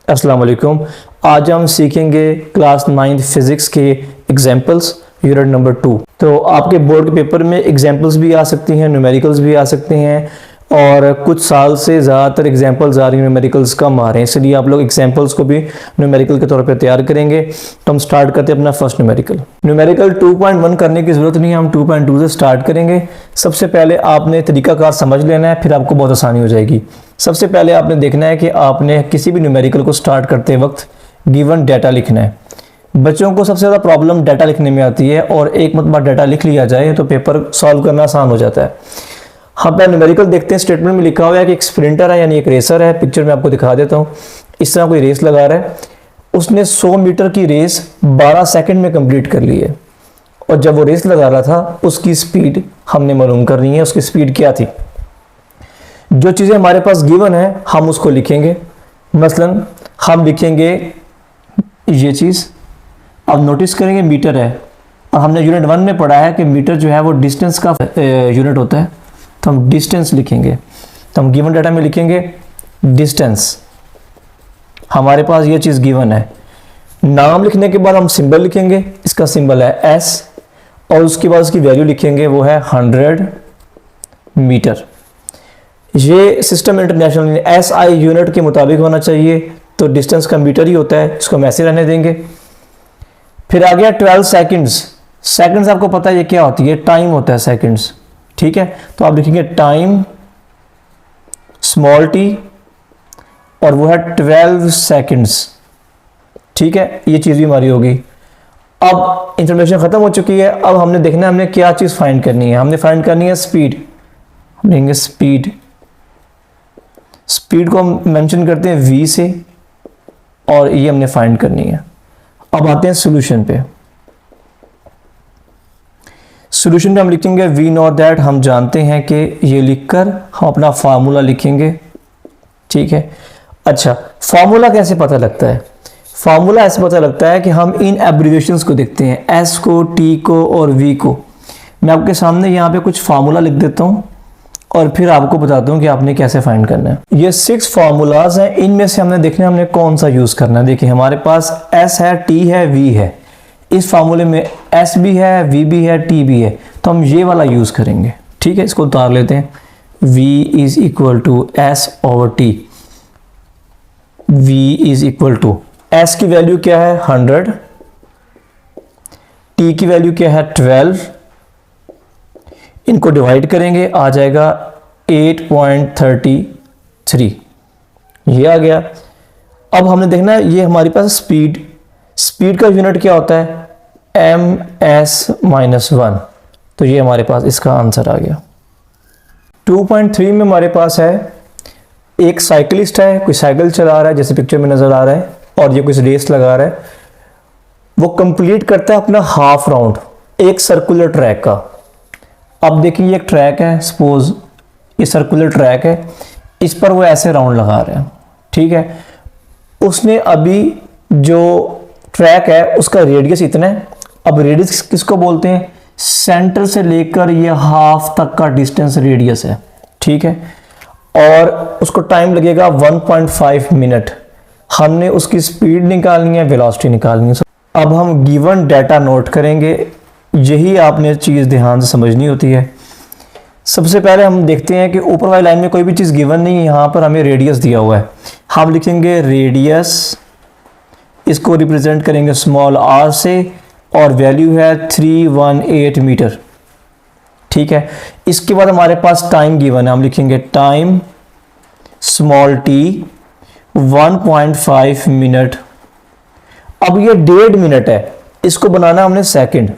अस्सलाम वालेकुम। आज हम सीखेंगे क्लास 9 फिज़िक्स के एग्जाम्पल्स यूनिट नंबर 2। तो आपके बोर्ड के पेपर में एग्जाम्पल्स भी आ सकती हैं, न्यूमेरिकल्स भी आ सकते हैं, और कुछ साल से ज़्यादातर एग्जाम्पल्स आ रही हैं, न्यूमेरिकल्स कम आ रहे हैं, इसलिए आप लोग एग्जाम्पल्स को भी न्यूमेरिकल के तौर पे तैयार करेंगे। तो हम स्टार्ट करते हैं अपना फर्स्ट न्यूमेरिकल। न्यूमेरिकल 2.1 करने की ज़रूरत नहीं है, हम 2.2 से स्टार्ट करेंगे। सबसे पहले आपने तरीकाकार समझ लेना है, फिर आपको बहुत आसानी हो जाएगी। सबसे पहले आपने देखना है कि आपने किसी भी न्यूमेरिकल को स्टार्ट करते वक्त गिवन डाटा लिखना है। बच्चों को सबसे ज़्यादा प्रॉब्लम डाटा लिखने में आती है, और एक मरतबा डाटा लिख लिया जाए तो पेपर सॉल्व करना आसान हो जाता है। हम पहले न्यूमेरिकल देखते हैं। स्टेटमेंट में लिखा हुआ है कि एक स्प्रिंटर है, यानी एक रेसर है। पिक्चर में आपको दिखा देता हूँ। इस तरह कोई रेस लगा रहा है, उसने 100 मीटर की रेस 12 सेकंड में कंप्लीट कर ली है, और जब वो रेस लगा रहा था उसकी स्पीड हमने मालूम करनी है। उसकी स्पीड क्या थी? जो चीज़ें हमारे पास गिवन है हम उसको लिखेंगे। मसलन हम लिखेंगे ये चीज़, अब नोटिस करेंगे मीटर है, और हमने यूनिट 1 में पढ़ा है कि मीटर जो है वो डिस्टेंस का यूनिट होता है, तो हम डिस्टेंस लिखेंगे। तो हम गिवन डाटा में लिखेंगे डिस्टेंस। हमारे पास ये चीज़ गिवन है। नाम लिखने के बाद हम सिंबल लिखेंगे, इसका सिंबल है एस, और उसके बाद उसकी वैल्यू लिखेंगे, वो है 100 मीटर। ये सिस्टम इंटरनेशनल SI यूनिट के मुताबिक होना चाहिए, तो डिस्टेंस का मीटर ही होता है, इसको हम ऐसे रहने देंगे। फिर आ गया 12 सेकंड्स। सेकंड्स आपको पता है ये क्या होती है? टाइम होता है सेकंड्स, ठीक है। तो आप लिखेंगे टाइम स्मॉल टी, और वो है 12 सेकंड्स, ठीक है। ये चीज़ भी हमारी होगी। अब इंफॉर्मेशन ख़त्म हो चुकी है। अब हमने देखना है हमने क्या चीज़ फाइंड करनी है। हमने फाइंड करनी है स्पीड। हम लेंगे स्पीड। स्पीड को हम मेंशन करते हैं v से, और ये हमने फाइंड करनी है। अब आते हैं सॉल्यूशन पे। सॉल्यूशन पे हम लिखेंगे वी नो दैट। हम जानते हैं कि ये लिखकर हम अपना फार्मूला लिखेंगे, ठीक है। अच्छा, फार्मूला कैसे पता लगता है? फार्मूला ऐसे पता लगता है कि हम इन एब्रिविएशंस को देखते हैं, एस को, टी को और वी को। मैं आपके सामने यहाँ पे कुछ फार्मूला लिख देता हूँ, और फिर आपको बताता हूँ कि आपने कैसे फाइंड करना है। ये 6 फार्मूलाज हैं, इनमें से हमने देखना है हमने कौन सा यूज़ करना है। देखिए हमारे पास एस है, टी है, वी है। इस फार्मूले में एस भी है, वी भी है, टी भी है, तो हम ये वाला यूज़ करेंगे, ठीक है। इसको उतार लेते हैं। v is equal to S over T. v is equal to s की वैल्यू क्या है? 100। t की वैल्यू क्या है? 12। इनको डिवाइड करेंगे, आ जाएगा 8.33। ये आ गया। अब हमने देखना है ये हमारे पास स्पीड। स्पीड का यूनिट क्या होता है? ms-1। तो ये हमारे पास इसका आंसर आ गया। 2.3 में हमारे पास है एक साइकिलिस्ट है, कोई साइकिल चला रहा है जैसे पिक्चर में नजर आ रहा है, और ये कुछ रेस लगा रहा है। वो कंप्लीट करता है अपना हाफ राउंड एक सर्कुलर ट्रैक का। अब देखिए ये एक ट्रैक है, सपोज ये सर्कुलर ट्रैक है, इस पर वो ऐसे राउंड लगा रहे हैं, ठीक है। उसने अभी जो ट्रैक है उसका रेडियस इतना है। अब रेडियस किसको बोलते हैं? सेंटर से लेकर ये हाफ तक का डिस्टेंस रेडियस है, ठीक है। और उसको टाइम लगेगा 1.5 मिनट। हमने उसकी स्पीड निकालनी है, वेलोसिटी निकालनी है। अब हम गिवन डाटा नोट करेंगे। यही आपने चीज़ ध्यान से समझनी होती है। सबसे पहले हम देखते हैं कि ऊपर वाली लाइन में कोई भी चीज़ गिवन नहीं है, यहाँ पर हमें रेडियस दिया हुआ है। हम लिखेंगे रेडियस, इसको रिप्रेजेंट करेंगे स्मॉल r से, और वैल्यू है 318 मीटर, ठीक है। इसके बाद हमारे पास टाइम गिवन है, हम लिखेंगे टाइम स्मॉल t 1.5 मिनट। अब ये 1.5 मिनट है, इसको बनाना हमने सेकंड।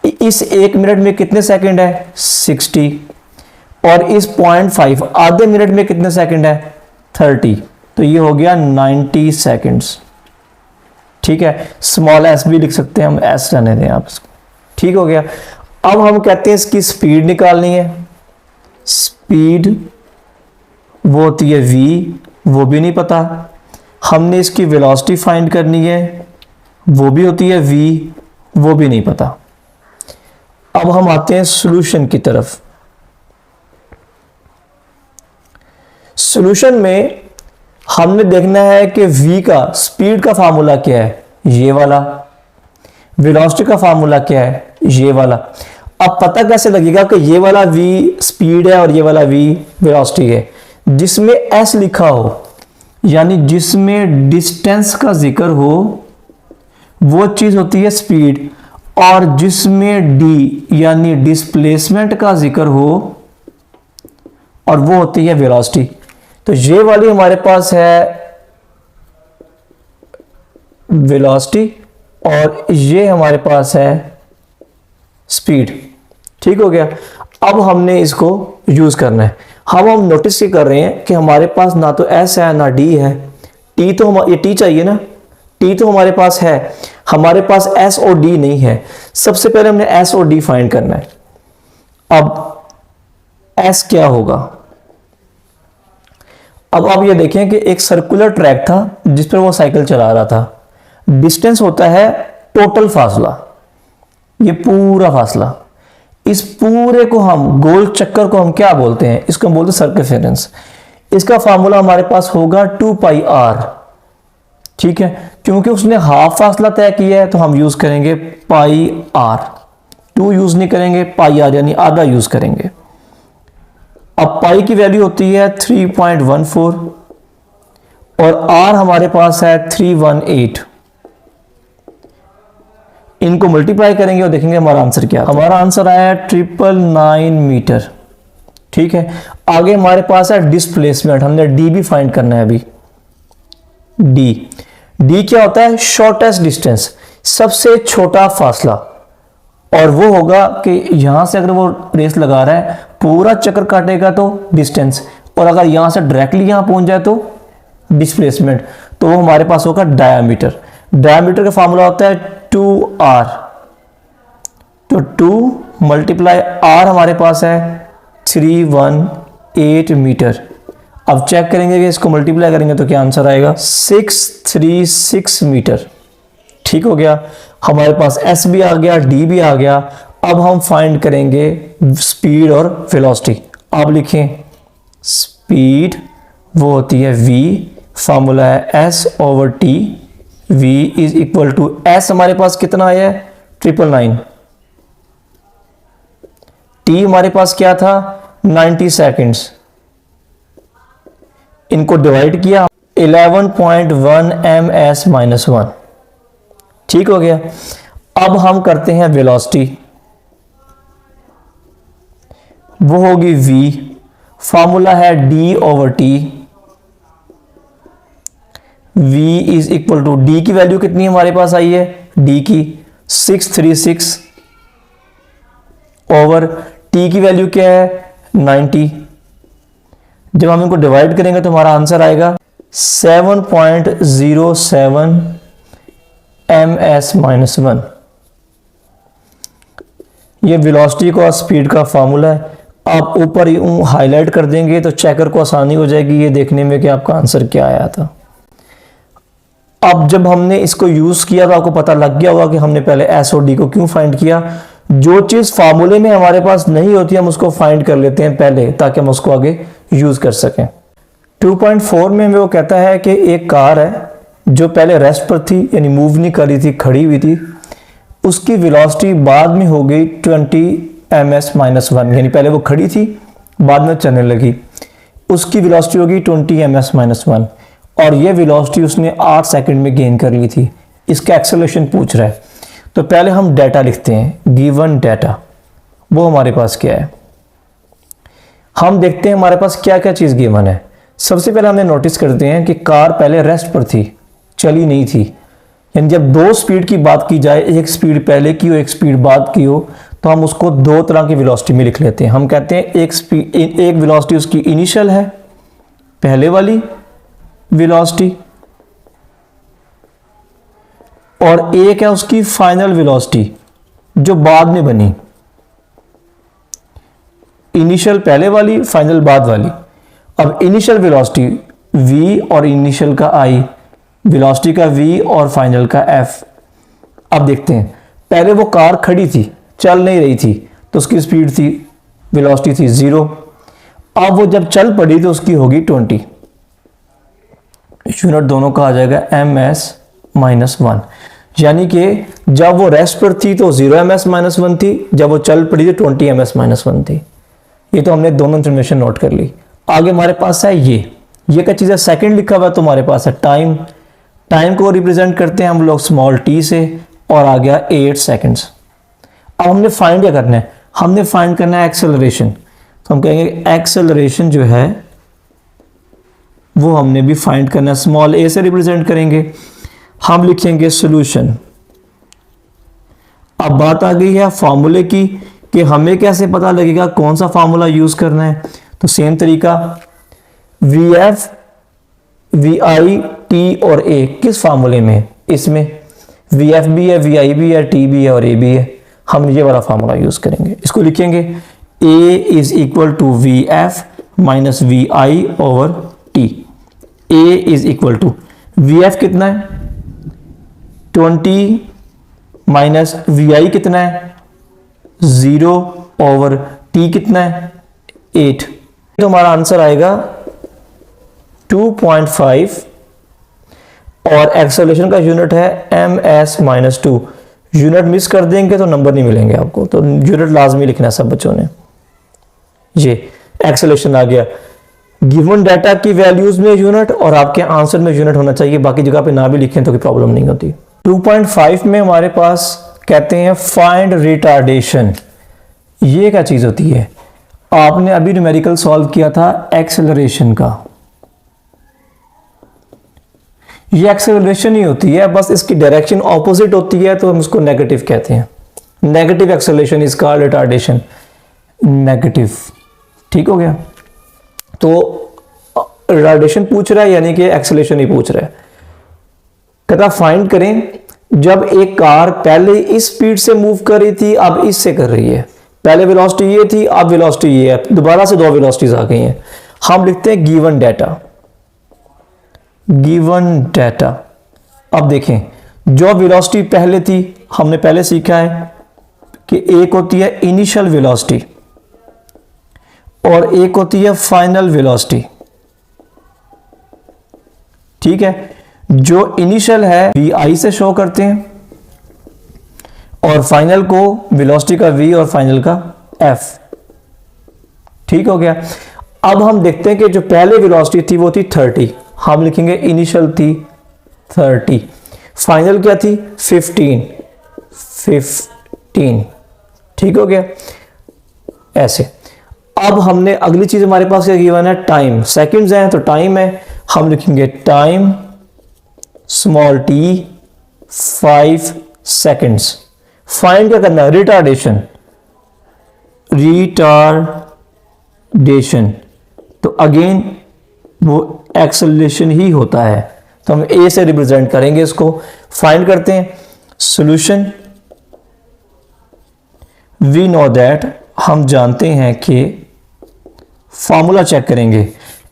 इस 1 मिनट में कितने सेकंड है? 60। और इस 0.5 आधे मिनट में कितने सेकंड है? 30। तो ये हो गया 90 सेकंड्स, ठीक है। स्मॉल s भी लिख सकते हैं हम, s रहने दें आप इसको, ठीक हो गया। अब हम कहते हैं इसकी स्पीड निकालनी है। स्पीड वो होती है v, वो भी नहीं पता। हमने इसकी वेलोसिटी फाइंड करनी है, वो भी होती है v, वो भी नहीं पता। अब हम आते हैं सॉल्यूशन की तरफ। सॉल्यूशन में हमने देखना है कि v का स्पीड का फार्मूला क्या है, ये वाला। वेलोसिटी का फार्मूला क्या है, ये वाला। अब पता कैसे लगेगा कि ये वाला v स्पीड है और ये वाला v वेलोसिटी है? जिसमें s लिखा हो, यानी जिसमें डिस्टेंस का जिक्र हो, वो चीज होती है स्पीड, और जिसमें d यानी डिस्प्लेसमेंट का जिक्र हो, और वो होती है वेलोसिटी। तो ये वाली हमारे पास है वेलोसिटी और ये हमारे पास है स्पीड। ठीक हो गया। अब हमने इसको यूज करना है। हम नोटिस ये कर रहे हैं कि हमारे पास ना तो s है ना d है। t तो ये t चाहिए ना, t तो हमारे पास है, हमारे पास s और d नहीं है। सबसे पहले हमने s और d फाइंड करना है। अब s क्या होगा? अब आप ये देखें कि एक सर्कुलर ट्रैक था जिस पर वो साइकिल चला रहा था। डिस्टेंस होता है टोटल फासला, ये पूरा फासला। इस पूरे को हम, गोल चक्कर को हम क्या बोलते हैं? इसको हम बोलते हैं सर्कमफेरेंस। इसका फार्मूला हमारे पास होगा 2 पाई r। ठीक है, क्योंकि उसने हाफ फासला तय किया है तो हम यूज करेंगे पाई r। 2 यूज नहीं करेंगे, पाई r यानी आधा यूज करेंगे। अब पाई की वैल्यू होती है 3.14 और r हमारे पास है 318। इनको मल्टीप्लाई करेंगे और देखेंगे हमारा आंसर क्या है। हमारा आंसर आया है 999 मीटर। ठीक है, आगे हमारे पास है डिस्प्लेसमेंट। हमने डी भी फाइंड करना है अभी। डी क्या होता है? शॉर्टेस्ट डिस्टेंस, सबसे छोटा फासला। और वो होगा कि यहां से अगर वो रेस लगा रहा है, पूरा चक्कर काटेगा तो डिस्टेंस, और अगर यहां से डायरेक्टली यहां पहुंच जाए तो डिस्प्लेसमेंट। तो वो हमारे पास होगा डायमीटर। डायमीटर का फार्मूला होता है 2r। तो 2 मल्टीप्लाई r हमारे पास है 318 मीटर। अब चेक करेंगे कि इसको मल्टीप्लाई करेंगे तो क्या आंसर आएगा? 636 मीटर। ठीक हो गया, हमारे पास s भी आ गया, d भी आ गया। अब हम फाइंड करेंगे स्पीड और वेलोसिटी। आप लिखें स्पीड वो होती है v, फार्मूला है s over t। v is equal to s हमारे पास कितना आया है? 999। t हमारे पास क्या था? 90 सेकेंड्स। इनको डिवाइड किया 11.1 ms-1। ठीक हो गया। अब हम करते हैं वेलोसिटी, वो होगी v, फार्मूला है d over t। v is equal to, d की वैल्यू कितनी हमारे पास आई है? d की 636 ओवर t की वैल्यू क्या है? 90। जब हम इनको डिवाइड करेंगे तो हमारा आंसर आएगा 7.07 ms-1। ये वेलोसिटी का स्पीड का फार्मूला है। आप ऊपर हाईलाइट कर देंगे तो चेकर को आसानी हो जाएगी ये देखने में कि आपका आंसर क्या आया था। अब जब हमने इसको यूज किया तो आपको पता लग गया होगा कि हमने पहले एस और डी को क्यों फाइंड किया। जो चीज फार्मूले में हमारे पास नहीं होती हम उसको फाइंड कर लेते हैं पहले, ताकि हम उसको आगे यूज कर सकें। 2.4 में वो कहता है कि एक कार है जो पहले रेस्ट पर थी, यानी मूव नहीं कर रही थी, खड़ी हुई थी। उसकी वेलोसिटी बाद में हो गई 20 ms-1, यानी पहले वो खड़ी थी, बाद में चलने लगी। उसकी वेलोसिटी होगी 20 ms-1, और ये वेलोसिटी उसने 8 सेकंड में गेन कर ली थी। इसका एक्सेलरेशन पूछ रहा है, तो पहले हम डाटा लिखते हैं। गिवन डाटा वो हमारे पास क्या है, हम देखते हैं हमारे पास क्या क्या चीज़ गिवन है। सबसे पहले हमने नोटिस करते हैं कि कार पहले रेस्ट पर थी, चली नहीं थी। यानी जब दो स्पीड की बात की जाए, एक स्पीड पहले की हो एक स्पीड बाद की हो, तो हम उसको दो तरह की वेलोसिटी में लिख लेते हैं। हम कहते हैं एक वेलोसिटी उसकी इनिशियल है, पहले वाली वेलोसिटी, और एक है उसकी फाइनल वेलोसिटी जो बाद में बनी। इनिशियल पहले वाली, फाइनल बाद वाली। अब इनिशियल वेलोसिटी v और इनिशियल का i, वेलोसिटी का v और फाइनल का f। अब देखते हैं, पहले वो कार खड़ी थी, चल नहीं रही थी, तो उसकी स्पीड थी, वेलोसिटी थी 0। अब वो जब चल पड़ी तो उसकी होगी 20। यूनिट दोनों का आ जाएगा ms-1, यानी कि जब वो रेस्ट पर थी तो 0 ms-1 थी, जब वो चल पड़ी थी 20 ms-1 थी। ये तो हमने दोनों इन्फॉर्मेशन नोट कर ली। आगे हमारे पास है ये क्या चीज़ है, सेकंड लिखा हुआ है, तो हमारे पास है टाइम। टाइम को रिप्रेजेंट करते हैं हम लोग स्मॉल t से, और आ गया 8 सेकंड्स। अब हमने फाइंड क्या करना है, हमने फाइंड करना है एक्सेलरेशन। तो हम कहेंगे एक्सेलरेशन जो है वो हमने भी फाइंड करना है, स्मॉल a से रिप्रेजेंट करेंगे। हम लिखेंगे सॉल्यूशन। अब बात आ गई है फार्मूले की कि हमें कैसे पता लगेगा कौन सा फार्मूला यूज करना है। तो सेम तरीका, VF, VI, T और A किस फार्मूले में, इसमें VF भी है, VI भी है, T भी है और A भी है। हम ये वाला फार्मूला यूज करेंगे। इसको लिखेंगे A is equal to VF minus VI over T। A is equal to VF कितना है 20 माइनस VI कितना है 0 ओवर T कितना है 8। तो हमारा आंसर आएगा 2.5 और एक्सेलरेशन का यूनिट है ms-2। यूनिट मिस कर देंगे तो नंबर नहीं मिलेंगे आपको, तो यूनिट लाजमी लिखना है सब बच्चों ने। ये एक्सेलरेशन आ गया। गिवन डाटा की वैल्यूज में यूनिट और आपके आंसर में यूनिट होना चाहिए, बाकी जगह पे ना भी लिखें तो कोई प्रॉब्लम नहीं होती। 2.5 में हमारे पास कहते हैं फाइंड रिटार्डेशन। ये क्या चीज होती है, आपने अभी न्यूमेरिकल सॉल्व किया था एक्सेलरेशन का, ये एक्सेलरेशन ही होती है, बस इसकी डायरेक्शन ऑपोजिट होती है तो हम उसको नेगेटिव कहते हैं। Negative acceleration is called retardation, negative. ठीक हो गया। तो रिटार्डेशन पूछ रहा है यानी कि एक्सेलरेशन ही पूछ रहा है। कहता फाइंड करें जब एक कार पहले इस स्पीड से मूव कर रही थी अब इससे कर रही है, पहले वेलोसिटी ये थी अब वेलोसिटी ये है, दोबारा से दो वेलोसिटीज आ गई हैं। हम लिखते हैं गिवन डाटा। Given data. अब देखें जो वेलोसिटी पहले थी हमने पहले सीखा है कि एक होती है इनिशियल वेलोसिटी और एक होती है फाइनल वेलोसिटी। ठीक है, जो इनिशियल है VI से शो करते हैं और फाइनल को वेलोसिटी का V और फाइनल का F। ठीक हो गया। अब हम देखते हैं कि जो पहले वेलोसिटी थी वो थी 30, हम लिखेंगे इनिशियल थी 30, फाइनल क्या थी 15। ठीक हो गया ऐसे। अब हमने अगली चीज हमारे पास क्या गिवन है, टाइम। सेकंड्स हैं तो टाइम है, हम लिखेंगे time small t 5 seconds. Find क्या करना है, रिटार्डेशन। रिटार्डेशन तो अगेन वो एक्सेलरेशन ही होता है, तो हम A से रिप्रेजेंट करेंगे इसको। फाइंड करते हैं सॉल्यूशन। वी नो दैट, हम जानते हैं कि फार्मूला चेक करेंगे,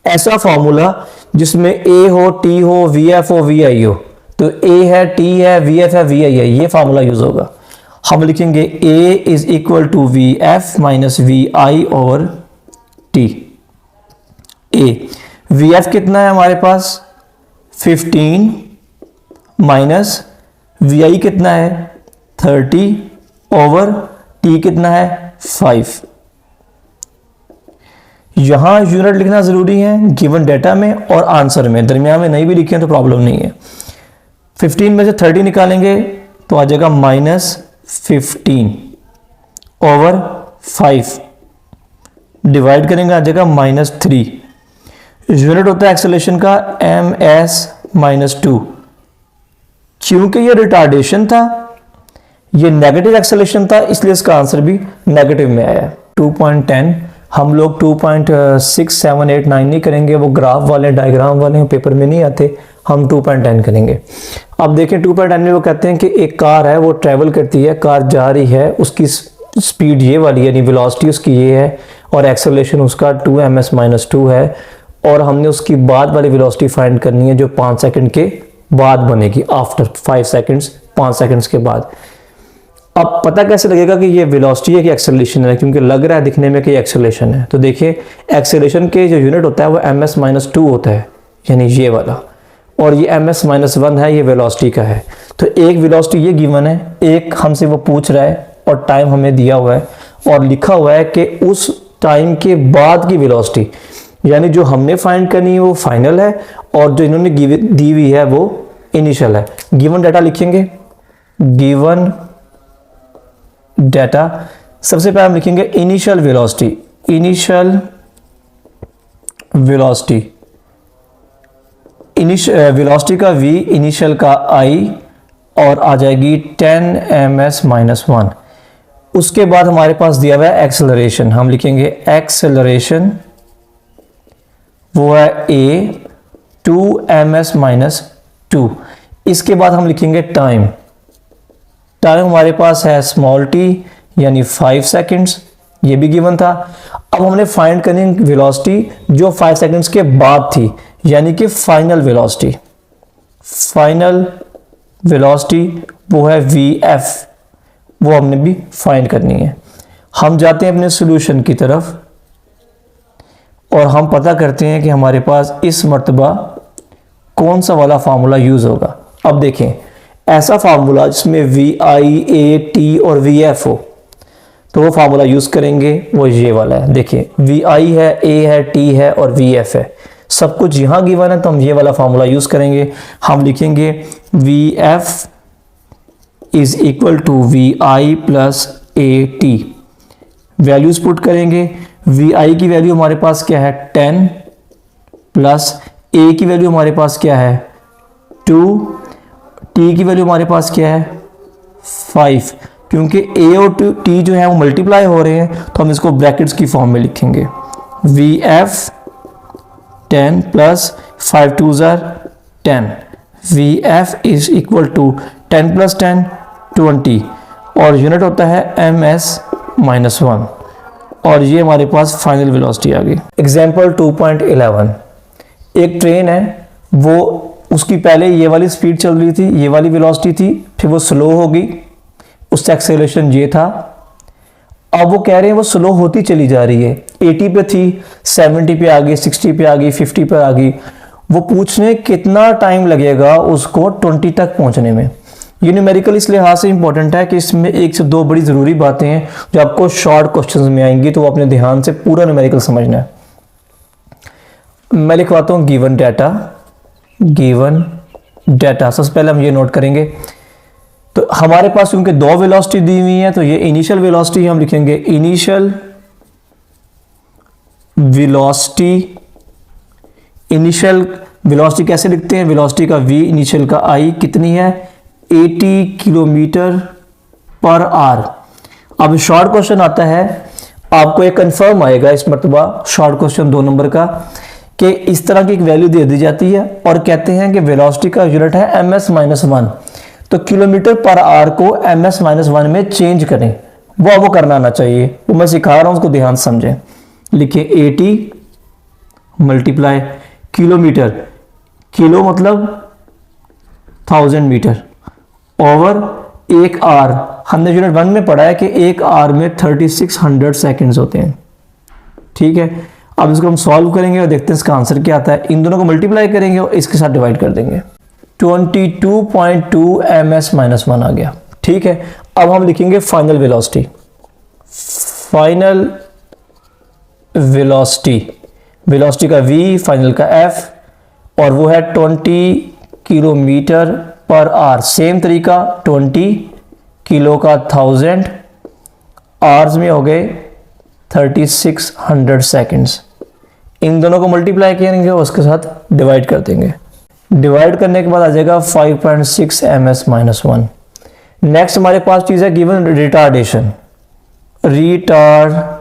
ऐसा फार्मूला जिसमें A हो, T हो, VF हो, VI हो। तो A है, T है, VF है, VI है, ये फार्मूला यूज होगा। हम लिखेंगे A is equal to VF minus VI over T। A VF कितना है हमारे पास 15 माइनस VI कितना है 30 ओवर T कितना है 5। यहां यूनिट लिखना जरूरी है गिवन डेटा में और आंसर में, दरमियान में नहीं भी लिखे तो प्रॉब्लम नहीं है। 15 में से 30 निकालेंगे तो आ जाएगा -15 ओवर 5, डिवाइड करेंगे आ जाएगा -3। यूनिट होता है एक्सेलरेशन का ms-2। क्योंकि ये रिटार्डेशन था, ये नेगेटिव एक्सेलरेशन था, इसलिए इसका आंसर भी नेगेटिव में आया। 2.10 हम लोग 2.6, 7, 8, 9 नहीं करेंगे, वो ग्राफ वाले डायग्राम वाले पेपर में नहीं आते, हम 2.10 करेंगे। अब देखें 2.10 में वो कहते हैं कि एक कार है, वो ट्रेवल करती है, कार जा रही है, उसकी स्पीड ये वाली है, यानी वेलोसिटी उसकी ये है और एक्सेलरेशन उसका 2 ms-2 है, और हमने उसकी बाद वाली वेलोसिटी फाइंड करनी है जो 5 सेकंड के बाद बनेगी, आफ्टर 5 सेकंड्स, 5 सेकंड्स के बाद। अब पता कैसे लगेगा कि ये वेलोसिटी है कि एक्सेलरेशन है, क्योंकि लग रहा है दिखने में कि एक्सेलरेशन है। तो देखिए एक्सेलरेशन के जो यूनिट होता है वो ms-2 होता है, यानी ये वाला, और ये ms-1 है, ये वेलोसिटी का है। तो एक वेलोसिटी ये गिवन है, एक हमसे वो पूछ रहा है और टाइम हमें दिया हुआ है और लिखा हुआ है कि उस टाइम के बाद की वेलोसिटी, यानी जो हमने फाइंड करनी है वो फाइनल है और जो इन्होंने दी हुई है वो इनिशियल है। गिवन डाटा लिखेंगे, गिवन डाटा, सबसे पहले हम लिखेंगे initial velocity, initial velocity, velocity का v, इनिशियल का i और आ जाएगी 10 ms-1। उसके बाद हमारे पास दिया हुआ है एक्सेलरेशन, हम लिखेंगे एक्सेलरेशन, वो है a 2 ms-2। इसके बाद हम लिखेंगे टाइम, टाइम हमारे पास है स्मॉल t यानी 5 सेकंड्स, ये भी गिवन था। अब हमने फाइंड करनी वेलोसिटी जो 5 सेकंड्स के बाद थी, यानी कि फाइनल वेलोसिटी, फाइनल वेलोसिटी वो है vf, वो हमने भी फाइंड करनी है। हम जाते हैं अपने सॉल्यूशन की तरफ और हम पता करते हैं कि हमारे पास इस मर्तबा कौन सा वाला फार्मूला यूज होगा। अब देखें, ऐसा फार्मूला जिसमें vi, a, t और vf हो, तो वो फार्मूला यूज करेंगे, वो ये वाला है। देखिए vi है, a है, t है और vf है, सब कुछ यहाँ गिवन है, तो हम ये वाला फार्मूला यूज करेंगे। हम लिखेंगे vf is equal to vi plus at, values put करेंगे। vi की वैल्यू हमारे पास क्या है 10 प्लस a की वैल्यू हमारे पास क्या है 2, t की वैल्यू हमारे पास क्या है 5। क्योंकि a और t जो है वो मल्टीप्लाई हो रहे हैं तो हम इसको ब्रैकेट्स की फॉर्म में लिखेंगे, vf 10 plus 5 2s are 10, vf is equal to 10 plus 10 20 और यूनिट होता है ms-1 और ये हमारे पास फाइनल वेलोसिटी आ गई। एग्जाम्पल 2.11, एक ट्रेन है, वो उसकी पहले ये वाली स्पीड चल रही थी, ये वाली वेलोसिटी थी, फिर वो स्लो हो गई, उसका एक्सेलरेशन ये था। अब वो कह रहे हैं वो स्लो होती चली जा रही है, 80 पे थी, 70 पे आ गई, 60 पे आ गई, 50 पे आ गई। वो पूछ रहे कितना टाइम लगेगा उसको 20 तक पहुंचने में। ये न्यूमेरिकल इस लिहाज से इंपॉर्टेंट है कि इसमें एक से दो बड़ी ज़रूरी बातें हैं जो आपको शॉर्ट क्वेश्चंस में आएंगी, तो वो अपने ध्यान से पूरा न्यूमेरिकल समझना है। मैं लिखवाता हूँ गिवन डाटा, गिवन डाटा। सबसे पहले हम ये नोट करेंगे, तो हमारे पास क्योंकि दो वेलोसिटी दी हुई है तो ये इनिशियल वेलोसिटी हम लिखेंगे, इनिशियल वेलोसिटी। इनिशियल वेलोसिटी कैसे लिखते हैं, वेलोसिटी का v, इनिशियल का i कितनी है 80 किलोमीटर पर आवर। अब शॉर्ट क्वेश्चन आता है, आपको एक कंफर्म आएगा इस मरतबा शॉर्ट क्वेश्चन 2 नंबर का, कि इस तरह की एक वैल्यू दे दी जाती है और कहते हैं कि वेलोसिटी का यूनिट है ms-1, तो किलोमीटर पर आवर को ms-1 में चेंज करें, वो करना आना चाहिए, वो मैं सिखा रहा हूं, उसको ध्यान से समझें। लिखिए 80 मल्टीप्लाई किलोमीटर, किलो मतलब 1000 मीटर, ओवर एक आवर। हमने यूनिट 1 में पढ़ा है कि एक आवर में 3600 सेकंड्स होते हैं, ठीक है। अब इसको हम सॉल्व करेंगे और देखते हैं इसका आंसर क्या आता है। इन दोनों को मल्टीप्लाई करेंगे और इसके साथ डिवाइड कर देंगे, 22.2 ms-1 आ गया, ठीक है। अब हम लिखेंगे final velocity, final velocity, velocity का v, फाइनल का f, और वो है 20 किलोमीटर पर आवर। सेम तरीका 20 किलो का 1000, आवर्स में हो गए 3600 सेकंड्स। इन दोनों को मल्टीप्लाई करेंगे और उसके साथ डिवाइड कर देंगे। डिवाइड करने के बाद आ जाएगा 5.6 ms-1। नेक्स्ट हमारे पास चीज है गिवन रिटार्डेशन, रिटार्डेशन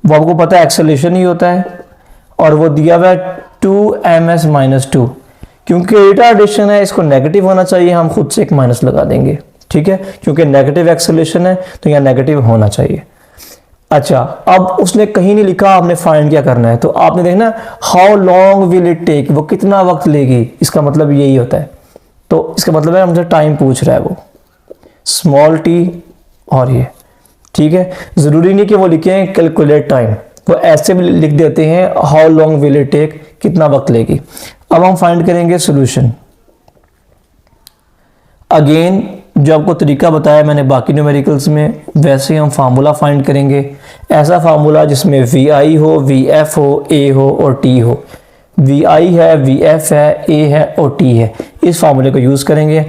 वो आपको पता है एक्सेलरेशन ही होता है और वो दिया हुआ है 2 ms-2। क्योंकि रिटार्डेशन है इसको नेगेटिव होना चाहिए, हम खुद से एक माइनस लगा देंगे, ठीक है, क्योंकि नेगेटिव एक्सेलरेशन है तो यहाँ नेगेटिव होना चाहिए। अच्छा, अब उसने कहीं नहीं लिखा आपने फाइंड क्या करना है, तो आपने देखना how long will it take, वो कितना वक्त लेगी, इसका मतलब यही होता है। तो इसका मतलब है हमसे टाइम पूछ रहा है वो, स्मॉल t और ये, ठीक है। जरूरी नहीं कि वो लिखें कैलकुलेट टाइम, वो ऐसे भी लिख देते हैं how long will it take, कितना वक्त लेगी। अब हम फाइंड करेंगे सोल्यूशन। अगेन जो आपको तरीका बताया मैंने बाकी न्यूमेरिकल्स में, वैसे हम फार्मूला फाइंड करेंगे। ऐसा फार्मूला जिसमें वी आई हो, वी एफ हो, ए हो और टी हो। वी आई है, वी एफ है, ए है और टी है। इस फार्मूले को यूज़ करेंगे।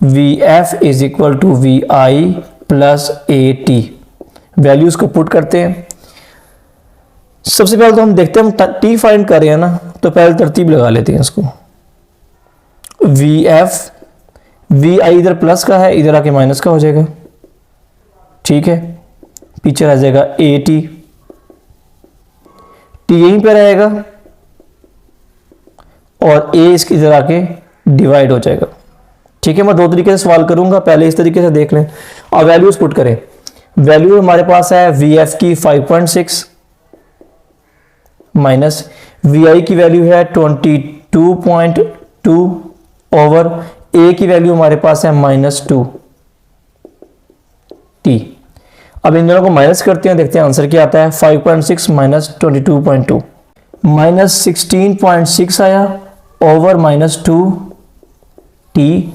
V F is equal to V I plus A T. Values को पुट करते हैं। सबसे पहले तो हम देखते हैं हम टी फाइंड कर रहे हैं ना, तो पहले तरतीब लगा लेते हैं इसको। वी एफ, वी आई इधर प्लस का है, इधर आके माइनस का हो जाएगा, ठीक है। पीछे रह जाएगा ए टी, टी यहीं पे रहेगा और ए इसकी इधर आके डिवाइड हो जाएगा, ठीक है। मैं दो तरीके से सवाल करूंगा, पहले इस तरीके से देख लें। और वैल्यूज पुट करें। वैल्यू हमारे पास है वी एफ की 5.6 माइनस वी आई की वैल्यू है 22.2 ओवर ए की वैल्यू हमारे पास है -2 टी। अब इन दोनों को माइनस करते हैं, देखते हैं आंसर क्या आता है। 5.6 माइनस 22.2 माइनस 16.6 आया ओवर -2 टी।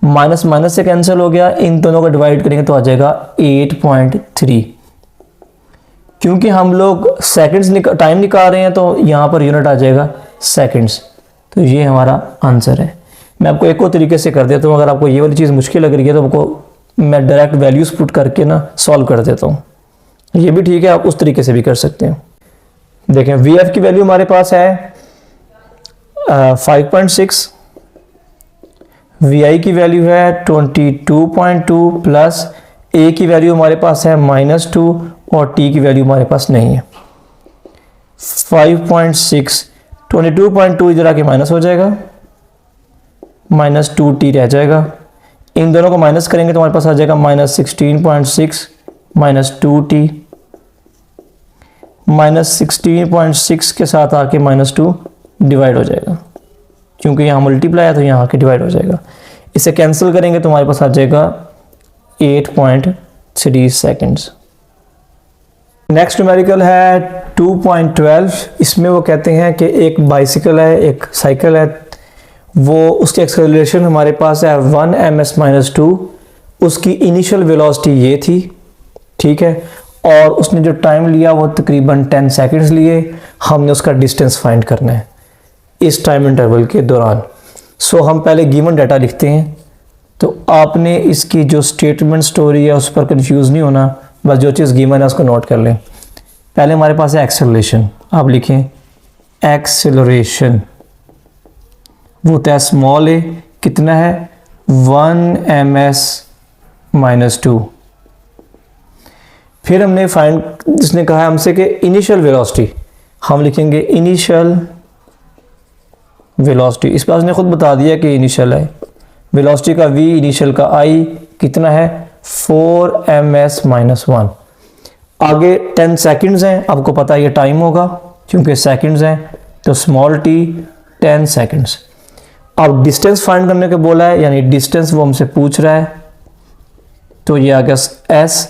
माइनस माइनस से कैंसिल हो गया, इन दोनों को डिवाइड करेंगे तो आ जाएगा 8.3। क्योंकि हम लोग सेकंड्स टाइम निकाल रहे हैं तो यहाँ पर यूनिट आ जाएगा सेकंड्स। तो ये हमारा आंसर है। मैं आपको एक और तरीके से कर देता हूँ, अगर आपको ये वाली चीज़ मुश्किल लग रही है तो आपको मैं डायरेक्ट वैल्यूज पुट करके ना सॉल्व कर देता हूँ। ये भी ठीक है, आप उस तरीके से भी कर सकते हैं। देखें वी एफ की वैल्यू हमारे पास है 5.6, वी आई की वैल्यू है 22.2 प्लस ए की वैल्यू हमारे पास है -2 और टी की वैल्यू हमारे पास नहीं है। 5.6 22.2 इधर आके माइनस हो जाएगा, -2 टी रह जाएगा। इन दोनों को माइनस करेंगे तो हमारे पास आ जाएगा -16.6 -2 टी। -16.6 के साथ आके -2 डिवाइड हो जाएगा, क्योंकि यहाँ मल्टीप्लाई है तो यहाँ आके डिवाइड हो जाएगा। इसे कैंसिल करेंगे तो हमारे पास आ जाएगा 8.3 सेकेंड्स। नेक्स्ट न्यूमेरिकल है 2.12। इसमें वो कहते हैं कि एक बाइसिकल है, एक साइकिल है, वो उसकी एक्सेलरेशन हमारे पास है 1 ms-2। उसकी इनिशियल वेलोसिटी ये थी, ठीक है, और उसने जो टाइम लिया वो तकरीबन 10 सेकंड्स लिए। हमने उसका डिस्टेंस फाइंड करना है इस टाइम इंटरवल के दौरान। सो हम पहले गिवन डाटा लिखते हैं। तो आपने इसकी जो स्टेटमेंट स्टोरी है उस पर कंफ्यूज नहीं होना, बस जो चीज़ गिवन है उसको नोट कर लें। पहले हमारे पास है एक्सेलरेशन, आप लिखें एक्सेलरेशन, वो होता है स्मॉल ए, कितना है 1 ms-2। फिर हमने फाइंड, जिसने कहा हमसे कि इनिशियल वेलोसिटी, हम लिखेंगे इनिशियल वेलोसिटी। इस पर उसने खुद बता दिया कि इनिशियल है, वेलोसिटी का v, इनिशियल का i कितना है 4 ms-1। आगे 10 सेकंड्स हैं, आपको पता है ये टाइम होगा क्योंकि सेकंड्स हैं, तो स्मॉल t 10 सेकंड्स। अब डिस्टेंस फाइंड करने को बोला है, यानी डिस्टेंस वो हमसे पूछ रहा है, तो ये आ गया s।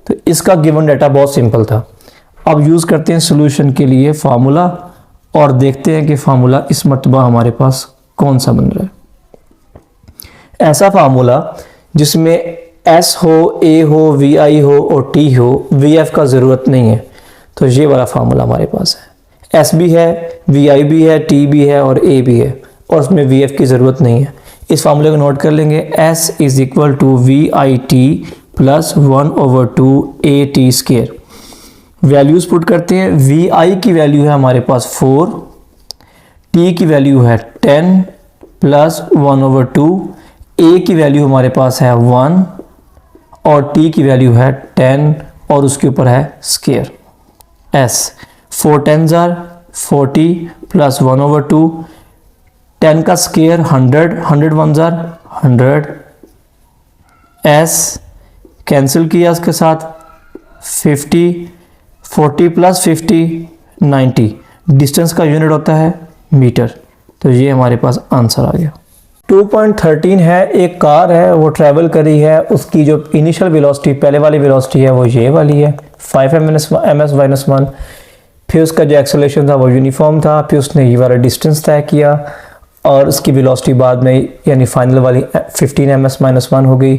तो इसका गिवन डाटा बहुत सिंपल था। अब यूज़ करते हैं सॉल्यूशन के लिए फार्मूला और देखते हैं कि फार्मूला इस मर्तबा हमारे पास कौन सा बन रहा है। ऐसा फार्मूला जिसमें s हो, a हो, vi हो और t हो, vf का ज़रूरत नहीं है, तो ये वाला फार्मूला हमारे पास है। s भी है, vi भी है, t भी है और a भी है, और उसमें vf की ज़रूरत नहीं है। इस फार्मूले को नोट कर लेंगे, s is equal to vit plus 1/2 at square. Values put करते हैं। vi की वैल्यू है हमारे पास 4, t की वैल्यू है 10 प्लस 1/2, a की वैल्यू हमारे पास है 1 और t की वैल्यू है 10 और उसके ऊपर है square s। 4 10s are 40 plus 1/2, 10 का square 100, 100 1s are 100, s cancel किया उसके साथ 50, 40 प्लस 50 90, डिस्टेंस का यूनिट होता है मीटर। तो ये हमारे पास आंसर आ गया। 2.13 है, एक कार है, वो ट्रैवल कर रही है, उसकी जो इनिशियल वेलोसिटी पहले वाली वेलोसिटी है वो ये वाली है 5 ms-1। फिर उसका जो एक्सेलरेशन था वो यूनिफॉर्म था, फिर उसने ये वाला डिस्टेंस तय किया और उसकी वेलोसिटी बाद में यानी फाइनल वाली 15 ms-1 हो गई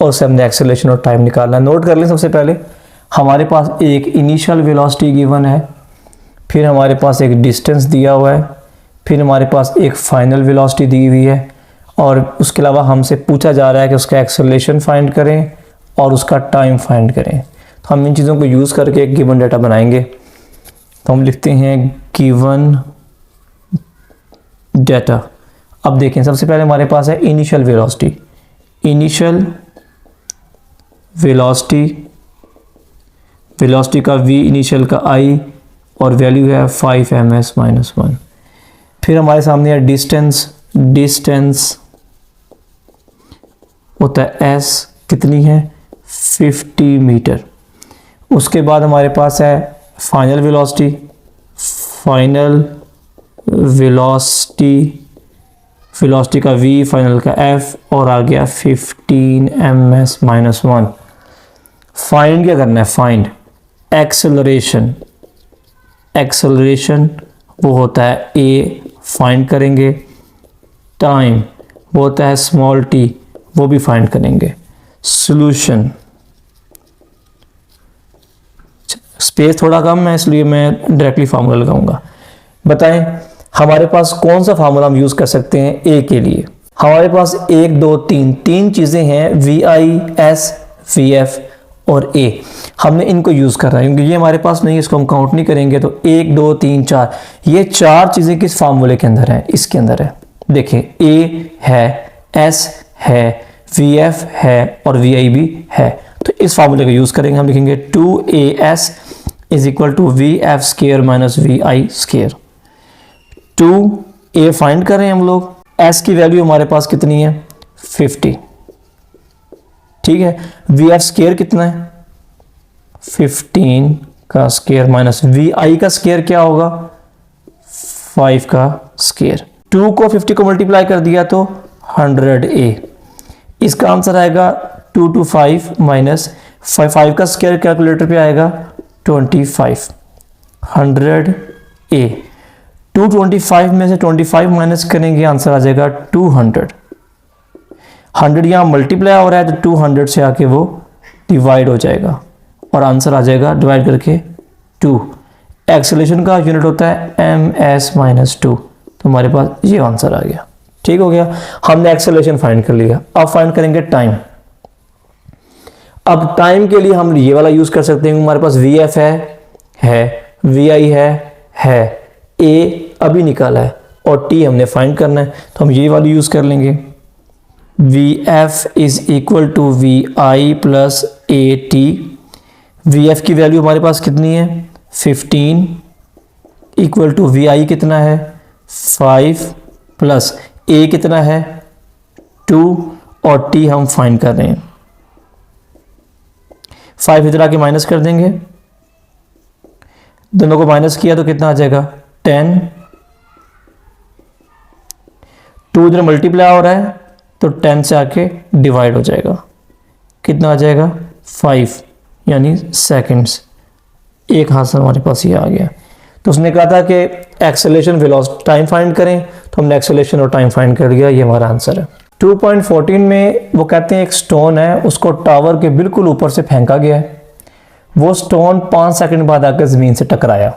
और उससे हमने एक्सेलरेशन और टाइम निकालना। नोट कर लें सबसे पहले हमारे पास एक इनिशियल वेलोसिटी गिवन है, फिर हमारे पास एक डिस्टेंस दिया हुआ है, फिर हमारे पास एक फाइनल वेलोसिटी दी हुई है और उसके अलावा हमसे पूछा जा रहा है कि उसका एक्सेलरेशन फाइंड करें और उसका टाइम फाइंड करें। तो हम इन चीज़ों को यूज़ करके एक गिवन डाटा बनाएंगे। तो हम लिखते हैं गिवन डाटा। अब देखें सबसे पहले हमारे पास है इनिशियल वेलोसिटी, इनिशियल वेलोसिटी का v इनिशियल का i और वैल्यू है 5 ms-1। फिर हमारे सामने है डिस्टेंस होता है s, कितनी है 50 मीटर। उसके बाद हमारे पास है फाइनल वेलोसिटी का v, फाइनल का f और आ गया 15 ms-1। फाइंड क्या करना है, फाइंड एक्सेलरेशन वो होता है a, फाइंड करेंगे। टाइम वो होता है स्मॉल t, वो भी फाइंड करेंगे। सॉल्यूशन, स्पेस थोड़ा कम है इसलिए मैं डायरेक्टली फार्मूला लगाऊंगा। बताएं हमारे पास कौन सा फार्मूला हम यूज कर सकते हैं a के लिए। हमारे पास 1 2 3 चीजें हैं, vi, s, vf और a। हमने इनको यूज कर रहा है क्योंकि ये हमारे पास नहीं है, इसको हम काउंट नहीं करेंगे। तो 1 2 3 4 ये 4 चीजें किस फार्मूले के अंदर है, इसके अंदर है। देखें a है, s है, vf है और vi भी है। तो इस फार्मूले का यूज करेंगे। हम लिखेंगे 2as is equal to vf square minus vi square. 2a find करें हम लोग, s की वैल्यू हमारे पास कितनी है 50, ठीक है। vf स्क्वायर कितना है 15 का स्क्वायर माइनस vi का स्क्वायर क्या होगा 5 का स्क्वायर। 2 को 50 को मल्टीप्लाई कर दिया तो 100a। इसका आंसर आएगा 2 to 5 माइनस 5 का स्क्वायर कैलकुलेटर पे आएगा 25, 100a। 225 में से 25 माइनस करेंगे आंसर आ जाएगा 200। 100 यहाँ मल्टीप्लाई हो रहा है तो 200 से आके वो डिवाइड हो जाएगा और आंसर आ जाएगा डिवाइड करके 2। एक्सेलरेशन का यूनिट होता है ms-2, तो हमारे पास ये आंसर आ गया। ठीक हो गया, हमने एक्सेलरेशन फाइंड कर लिया। अब फाइंड करेंगे टाइम। अब टाइम के लिए हम ये वाला यूज कर सकते हैं। हमारे पास vf है vi है a अभी निकाला है और t हमने फाइंड करना है, तो हम ये वाला यूज कर लेंगे। vf is equal to vi plus at। vf की वैल्यू हमारे पास कितनी है 15 इक्वल टू vi कितना है 5 प्लस a कितना है 2 और t हम फाइंड कर रहे हैं। 5 इधर आके माइनस कर देंगे, दोनों को माइनस किया तो कितना आ जाएगा 10। 2 इधर मल्टीप्लाई हो रहा है तो 10 से आके डिवाइड हो जाएगा, कितना आ जाएगा 5 यानी सेकंड्स। एक हाथ से हमारे पास ये आ गया। तो उसने कहा था कि एक्सेलरेशन वेलोसिटी टाइम फाइंड करें, तो हमने एक्सेलरेशन और टाइम फाइंड कर लिया, ये हमारा आंसर है। 2.14 में वो कहते हैं एक स्टोन है, उसको टावर के बिल्कुल ऊपर से फेंका गया है। वो स्टोन 5 सेकंड बाद आकर ज़मीन से टकराया।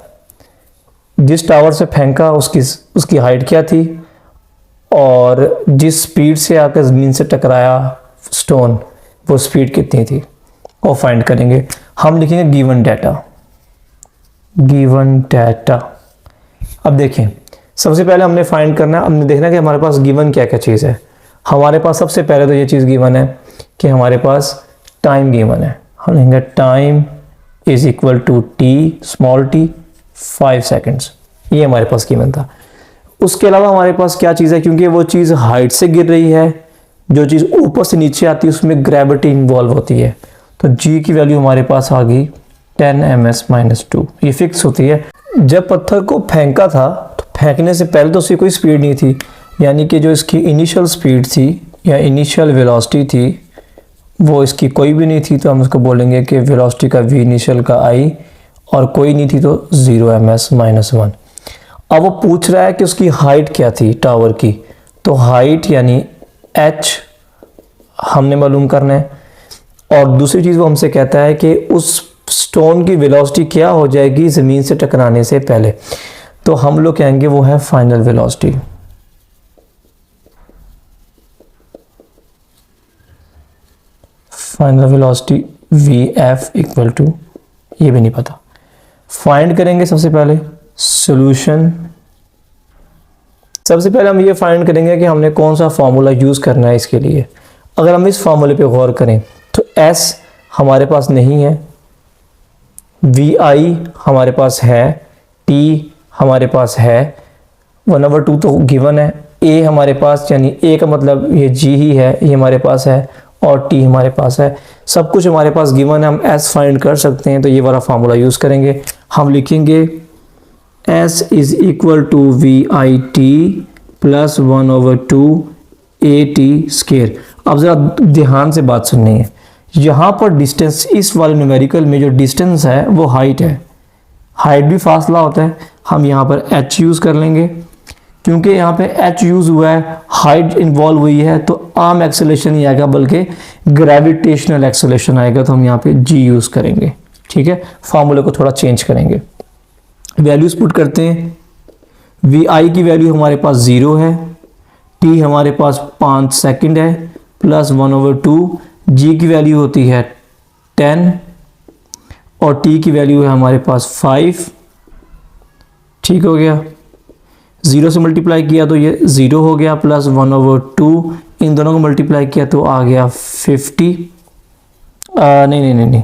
जिस टावर से फेंका उसकी हाइट क्या थी और जिस स्पीड से आकर ज़मीन से टकराया स्टोन वो स्पीड कितनी थी वो फाइंड करेंगे। हम लिखेंगे गिवन डाटा। अब देखें सबसे पहले हमने फाइंड करना है, हमने देखना है कि हमारे पास गिवन क्या क्या चीज़ है। हमारे पास सबसे पहले तो ये चीज़ गिवन है कि हमारे पास टाइम गिवन है। हम लिखेंगे time is equal to T small t 5 seconds, ये हमारे पास गिवन था। उसके अलावा हमारे पास क्या चीज़ है, क्योंकि वो चीज़ हाइट से गिर रही है, जो चीज़ ऊपर से नीचे आती है उसमें ग्रेविटी इन्वॉल्व होती है, तो g की वैल्यू हमारे पास आ गई 10 ms-2, ये फिक्स होती है। जब पत्थर को फेंका था तो फेंकने से पहले तो उसकी कोई स्पीड नहीं थी, यानी कि जो इसकी इनिशियल स्पीड थी या इनिशियल वेलोसिटी थी वो इसकी कोई भी नहीं थी, तो हम उसको बोलेंगे कि वेलोसिटी का v इनिशियल का i और कोई नहीं थी तो 0 ms-1। अब वो पूछ रहा है कि उसकी हाइट क्या थी टावर की, तो हाइट यानी h हमने मालूम करना है, और दूसरी चीज़ वो हमसे कहता है कि उस स्टोन की वेलोसिटी क्या हो जाएगी ज़मीन से टकराने से पहले, तो हम लोग कहेंगे वो है final velocity. Final velocity vf equal to, ये भी नहीं पता, फाइंड करेंगे सबसे पहले सॉल्यूशन। सबसे पहले हम ये फाइंड करेंगे कि हमने कौन सा फार्मूला यूज़ करना है इसके लिए। अगर हम इस फार्मूले पे गौर करें तो s हमारे पास नहीं है, vi हमारे पास है, t हमारे पास है, 1/2 तो गिवन है, a हमारे पास यानी a का मतलब ये g ही है, ये हमारे पास है, और t हमारे पास है, सब कुछ हमारे पास गिवन है, हम s फाइंड कर सकते हैं। तो ये वाला फार्मूला यूज़ करेंगे, हम लिखेंगे s is equal to VIT plus 1/2 AT square. अब ज़रा ध्यान से बात सुननी है, यहाँ पर डिस्टेंस, इस वाले न्यूमेरिकल में जो डिस्टेंस है वो हाइट है, हाइट भी फासला होता है, हम यहाँ पर h यूज़ कर लेंगे, क्योंकि यहाँ पे h यूज़ हुआ है, हाइट इन्वॉल्व हुई है, तो आर्म एक्सेलेरेशन नहीं आएगा बल्कि ग्रेविटेशनल एक्सेलेरेशन आएगा, तो हम यहाँ पे g यूज़ करेंगे। ठीक है, फार्मूले को थोड़ा चेंज करेंगे, वैल्यूज पुट करते हैं। vi की वैल्यू हमारे पास 0 है, t हमारे पास 5 सेकंड है, प्लस 1/2, g की वैल्यू होती है 10 और t की वैल्यू है हमारे पास 5। ठीक हो गया, 0 से मल्टीप्लाई किया तो ये 0 हो गया, प्लस 1/2, इन दोनों को मल्टीप्लाई किया तो आ गया 50। नहीं,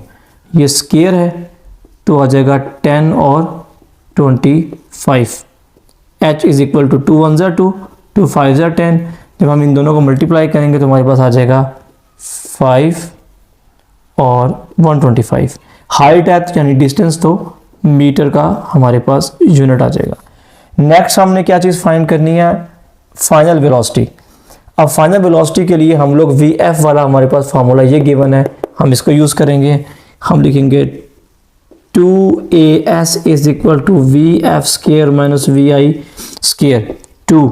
ये स्क्वायर है तो आ जाएगा 10 और 25। h is equal to 2 1 2, 2 5 10। जब हम इन दोनों को मल्टीप्लाई करेंगे तो हमारे पास आ जाएगा 5 और 125। हाइट है यानी डिस्टेंस, तो मीटर का हमारे पास यूनिट आ जाएगा। नेक्स्ट हमने क्या चीज़ फाइंड करनी है, फाइनल वेलोसिटी। अब फाइनल वेलोसिटी के लिए हम लोग vf वाला हमारे पास फार्मूला ये गिवन है, हम इसको यूज़ करेंगे। हम लिखेंगे 2as is equal to vf square minus vi square 2।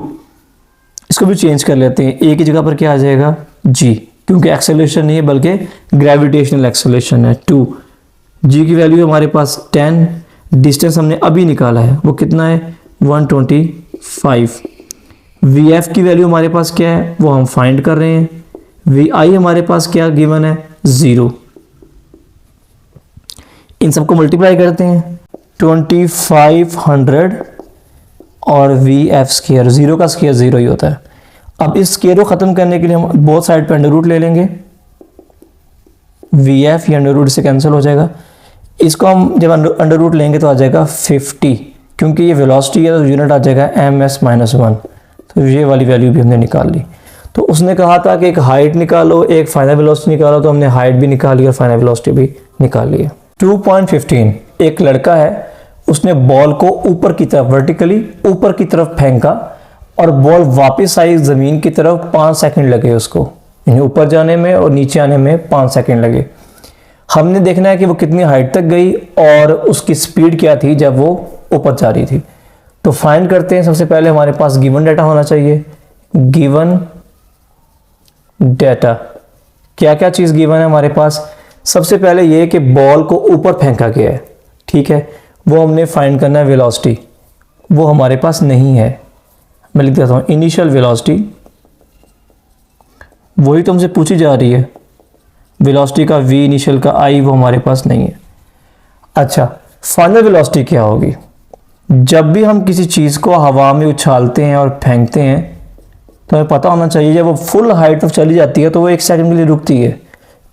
इसको भी चेंज कर लेते हैं, a की जगह पर क्या आ जाएगा g, क्योंकि एक्सेलरेशन नहीं है बल्कि ग्रेविटेशनल एक्सेलरेशन है। 2 g की वैल्यू हमारे पास 10, डिस्टेंस हमने अभी निकाला है वो कितना है 125। vf की वैल्यू हमारे पास क्या है वो हम फाइंड कर रहे हैं, vi हमारे पास क्या गिवन है 0। इन सबको मल्टीप्लाई करते हैं, 2500 और vf स्क्वायर, 0 का स्क्वायर 0 ही होता है। अब इस स्क्वायर को ख़त्म करने के लिए हम बोथ साइड पे अंडर रूट ले लेंगे, vf ये अंडर रूट से कैंसिल हो जाएगा। इसको हम जब अंडर रूट लेंगे तो आ जाएगा 50, क्योंकि ये वेलोसिटी है तो यूनिट आ जाएगा ms-1, तो ये वाली वैल्यू भी हमने निकाल ली। तो उसने कहा था कि एक हाइट निकालो, एक फाइनल वेलोसिटी निकालो, तो हमने हाइट भी निकाली और फाइनल वेलोसिटी भी निकाल ली है। 2.15, एक लड़का है, उसने बॉल को ऊपर की तरफ वर्टिकली ऊपर की तरफ फेंका और बॉल वापस आई ज़मीन की तरफ, 5 सेकंड लगे उसको, यानी ऊपर जाने में और नीचे आने में 5 सेकंड लगे। हमने देखना है कि वो कितनी हाइट तक गई और उसकी स्पीड क्या थी जब वो ऊपर जा रही थी। तो फाइंड करते हैं, सबसे पहले हमारे पास गिवन डाटा होना चाहिए। गिवन डाटा, क्या क्या चीज़ गिवन है हमारे पास, सबसे पहले ये कि बॉल को ऊपर फेंका गया है, ठीक है, वो हमने फाइंड करना है वेलोसिटी, वो हमारे पास नहीं है। मैं लिख देता हूँ इनिशियल वेलोसिटी, वही तो हमसे पूछी जा रही है, वेलोसिटी का v इनिशियल का i वो हमारे पास नहीं है। अच्छा, फाइनल वेलोसिटी क्या होगी, जब भी हम किसी चीज़ को हवा में उछालते हैं और फेंकते हैं तो हमें पता होना चाहिए जब वो फुल हाइट तक चली जाती है तो वो 1 सेकंड के लिए रुकती है,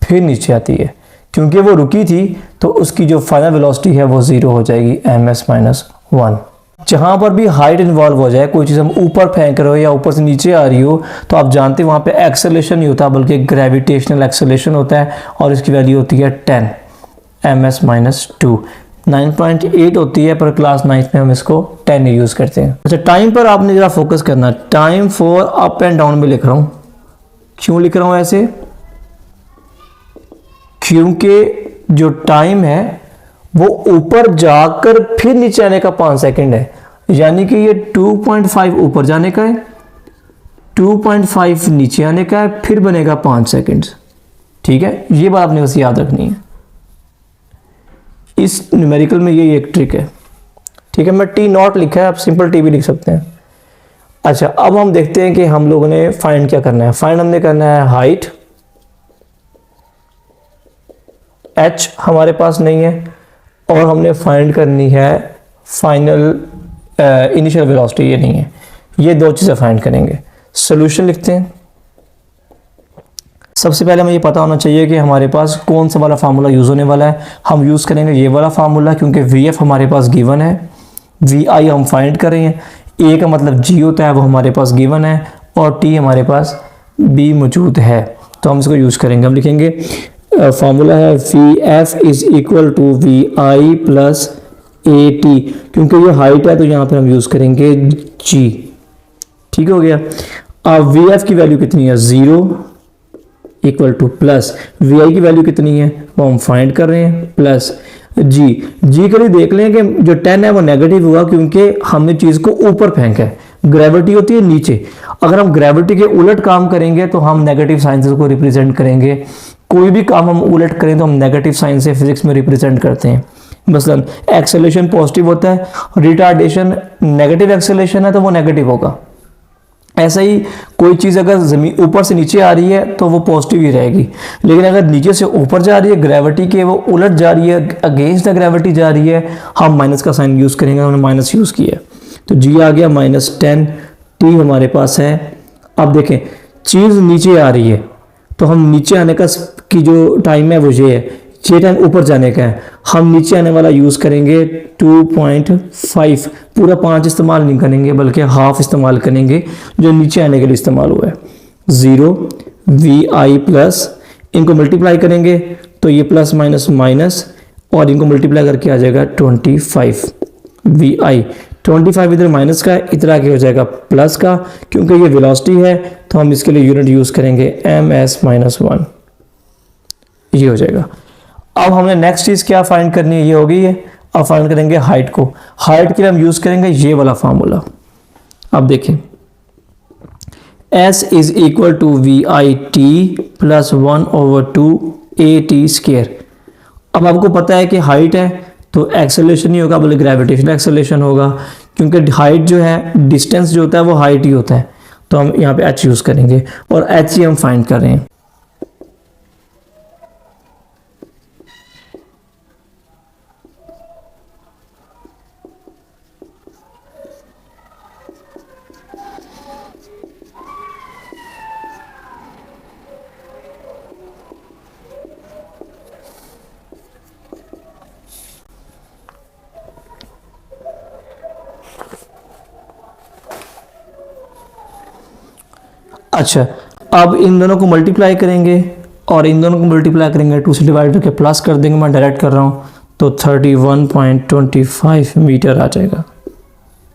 फिर नीचे आती है, क्योंकि वो रुकी थी तो उसकी जो फाइनल वेलोसिटी है वो 0 हो जाएगी ms-1। जहाँ पर भी हाइट इन्वॉल्व हो जाए, कोई चीज़ हम ऊपर फेंक रहे हो या ऊपर से नीचे आ रही हो, तो आप जानते हैं वहाँ पे एक्सेलरेशन नहीं होता बल्कि ग्रेविटेशनल एक्सेलरेशन होता है, और इसकी वैल्यू होती है 10 ms-2। 9.8 होती है, पर क्लास 9 में हम इसको 10 यूज़ करते हैं। अच्छा, टाइम पर आपने ज़रा फोकस करना, time for up and down में लिख रहा हूँ। क्यों लिख रहा हूँ ऐसे, क्योंकि जो टाइम है वो ऊपर जाकर फिर नीचे आने का 5 सेकंड है, यानी कि ये 2.5 ऊपर जाने का है, 2.5 नीचे आने का है, फिर बनेगा 5 सेकंड। ठीक है, ये बात आपने बस याद रखनी है। इस न्यूमेरिकल में ये एक ट्रिक है। ठीक है, मैं टी नॉट लिखा है, आप सिंपल टी भी लिख सकते हैं। अच्छा, अब हम देखते हैं कि हम लोगों ने फाइंड क्या करना है। फाइंड हमने करना है हाइट, एच हमारे पास नहीं है, और हमने फाइंड करनी है फाइनल इनिशियल वेलोसिटी, ये नहीं है। ये दो चीज़ें फाइंड करेंगे। सोल्यूशन लिखते हैं। सबसे पहले हमें ये पता होना चाहिए कि हमारे पास कौन सा वाला फार्मूला यूज़ होने वाला है। हम यूज़ करेंगे ये वाला फार्मूला, क्योंकि वी एफ हमारे पास गिवन है, वी आई हम फाइंड कर रहे हैं, ए का मतलब जी होता है, वो हमारे पास गिवन है, और टी हमारे पास बी मौजूद है, तो हम इसको यूज़ करेंगे। हम लिखेंगे फार्मूला है V F is equal to V I plus A T, क्योंकि ये हाइट है तो यहाँ पर हम यूज़ करेंगे जी। ठीक हो गया। अब वी एफ की वैल्यू कितनी है, 0 इक्वल टू प्लस वी आई की वैल्यू कितनी है वो हम फाइंड कर रहे हैं, प्लस जी। जी के लिए देख लें कि जो 10 है वो नेगेटिव हुआ, क्योंकि हमने चीज़ को ऊपर फेंका है। ग्रेविटी होती है नीचे, अगर हम ग्रेविटी के उलट काम करेंगे तो हम नेगेटिव साइन से को रिप्रेजेंट करेंगे। कोई भी काम हम उलट करें तो हम नेगेटिव साइन से फिजिक्स में रिप्रेजेंट करते हैं। मसलन एक्सेलरेशन पॉजिटिव होता है, रिटार्डेशन नेगेटिव एक्सेलरेशन है तो वो नेगेटिव होगा। ऐसा ही कोई चीज़ अगर जमीन ऊपर से नीचे आ रही है तो वो पॉजिटिव ही रहेगी, लेकिन अगर नीचे से ऊपर जा रही है ग्रेविटी के, वो उलट जा रही है, अगेंस्ट द ग्रेविटी जा रही है, हम माइनस का साइन यूज़ करेंगे। हमने माइनस यूज़ किया, तो जी आ गया -10, टी हमारे पास है। अब देखें चीज़ नीचे आ रही है तो हम नीचे आने का की जो टाइम है वो ये है, ये टाइम ऊपर जाने का है। हम नीचे आने वाला यूज़ करेंगे 2.5, पूरा 5 इस्तेमाल नहीं करेंगे बल्कि हाफ इस्तेमाल करेंगे जो नीचे आने के लिए इस्तेमाल हुआ है। 0 वी आई प्लस, इनको मल्टीप्लाई करेंगे तो ये प्लस माइनस माइनस, और इनको मल्टीप्लाई करके आ जाएगा 25 वी आई। 25 इधर माइनस का है, इधर आगे हो जाएगा प्लस का, क्योंकि ये वेलोसिटी है तो हम इसके लिए यूनिट यूज़ करेंगे ms-1, ये हो जाएगा। अब हमने नेक्स्ट चीज़ क्या फाइंड करनी है, ये हो गई है। अब फाइंड करेंगे हाइट को। हाइट के लिए हम यूज़ करेंगे ये वाला फार्मूला। अब देखें s is equal to V I T plus 1/2 A T square. अब आपको पता है कि हाइट है तो एक्सेलरेशन नहीं होगा बल्कि ग्रेविटेशनल एक्सेलरेशन होगा, क्योंकि हाइट जो है डिस्टेंस जो होता है वो हाइट ही होता है, तो हम यहाँ पे h यूज़ करेंगे और h ही हम फाइंड कर रहे हैं। अच्छा, अब इन दोनों को मल्टीप्लाई करेंगे और इन दोनों को मल्टीप्लाई करेंगे, 2 से डिवाइड करके प्लस कर देंगे, मैं डायरेक्ट कर रहा हूँ, तो 31.25 मीटर आ जाएगा।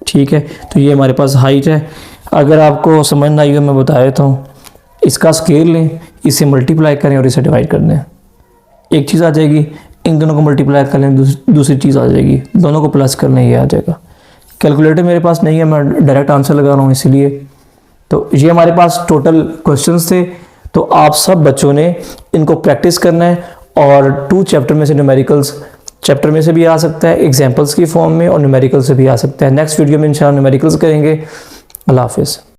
ठीक है, तो ये हमारे पास हाइट है। अगर आपको समझ ना आई हो मैं बता देता हूँ, इसका स्केल लें, इसे मल्टीप्लाई करें और इसे डिवाइड कर दें, एक चीज़ आ जाएगी। इन दोनों को मल्टीप्लाई कर लें, दूसरी चीज़ आ जाएगी, दोनों को प्लस कर लें, ये आ जाएगा। कैलकुलेटर मेरे पास नहीं है, मैं डायरेक्ट आंसर लगा रहा हूँ इसलिए। तो ये हमारे पास टोटल क्वेश्चंस थे, तो आप सब बच्चों ने इनको प्रैक्टिस करना है, और 2 चैप्टर में से न्यूमेरिकल्स चैप्टर में से भी आ सकता है एग्जाम्पल्स की फॉर्म में, और न्यूमेरिकल से भी आ सकता है। नेक्स्ट वीडियो में इंशाल्लाह न्यूमेरिकल्स करेंगे। अल्लाह हाफिज़।